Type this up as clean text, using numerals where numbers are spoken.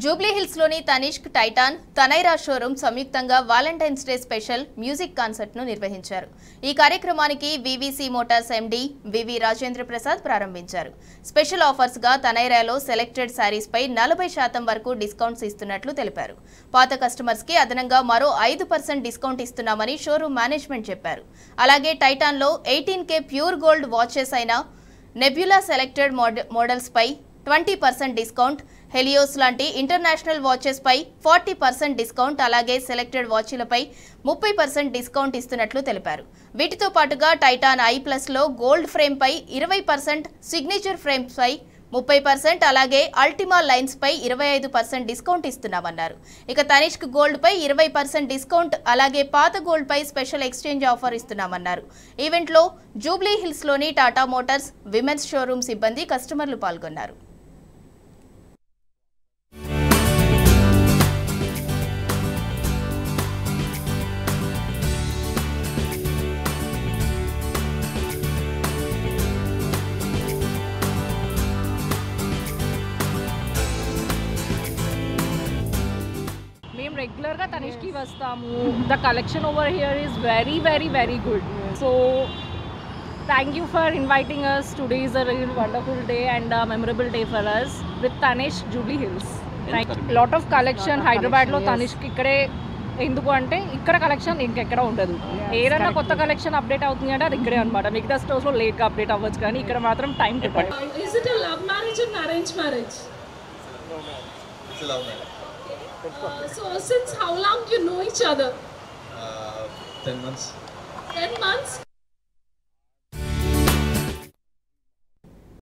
Jubilee hills లోని Tanishq Titan తనైరా showroom సంయుక్తంగా Valentine's day special music concert ను నిర్వహించారు. ఈ కార్యక్రమానికి వివిసి మోటార్స్ ఎండి వివి రాజేంద్ర ప్రసాద్ ప్రారంభించారు. స్పెషల్ ఆఫర్స్ గా తనైరాలో సెలెక్టెడ్ శారీస్ పై 40% వరకు డిస్కౌంట్స్ ఇస్తున్నట్లు తెలిపారు. పాత కస్టమర్స్ కి అదనంగా మరో 5% డిస్కౌంట్ ఇస్తున్నామని షోరూమ్ మేనేజ్మెంట్ చెప్పారు. అలాగే టైటాన్ లో 18K ప్యూర్ గోల్డ్ వాచెస్ అయిన నెబ్యులా సెలెక్టెడ్ మోడల్స్ పై 20% డిస్కౌంట్, హెలియోస్ లాంటి ఇంటర్నేషనల్ వాచెస్ పై 40% డిస్కౌంట్, అలాగే సెలెక్టెడ్ వాచీలపై 30% డిస్కౌంట్ ఇస్తున్నట్లు తెలిపారు. వీటితో పాటుగా టైటాన్ ఐ+ లో గోల్డ్ ఫ్రేమ్ పై 20%, సిగ్నేచర్ ఫ్రేమ్స్ పై 30%, అలాగే అల్టిమా లైన్స్ పై 25% డిస్కౌంట్ ఇస్తున్నామన్నారు. ఇక తనిష్క్ గోల్డ్ పై 20% డిస్కౌంట్, అలాగే పాత గోల్డ్ పై స్పెషల్ ఎక్స్చేంజ్ ఆఫర్ ఇస్తున్నామన్నారు. ఈవెంట్ లో జూబ్లీ హిల్స్ లోని టాటా మోటార్స్ విమెన్స్ షోరూమ్ సిబ్బంది, కస్టమర్లు పాల్గొన్నారు. Regular ga Tanishki vastamu. The collection over here is very good. So thank you for inviting us. Today is a really wonderful day and a memorable day for us with Tanish Jubilee Hills. Lot of collection Hyderabad lo Tanishk ikkade ఎందుకు అంటే ఇక్కడ collection ఇంకెక్కడ ఉండదు. ఏదైనా కొత్త collection update అవుతుంది అంటే అది ఇక్కడే అనమాట. మిగతా స్టోర్స్ లో లేట్ గా అప్డేట్ అవ్వచ్చు, కానీ ఇక్కడ మాత్రం time to time. Is it a love marriage and arranged marriage? It's a love marriage. So since how long you know each other? 10 months. 10 months?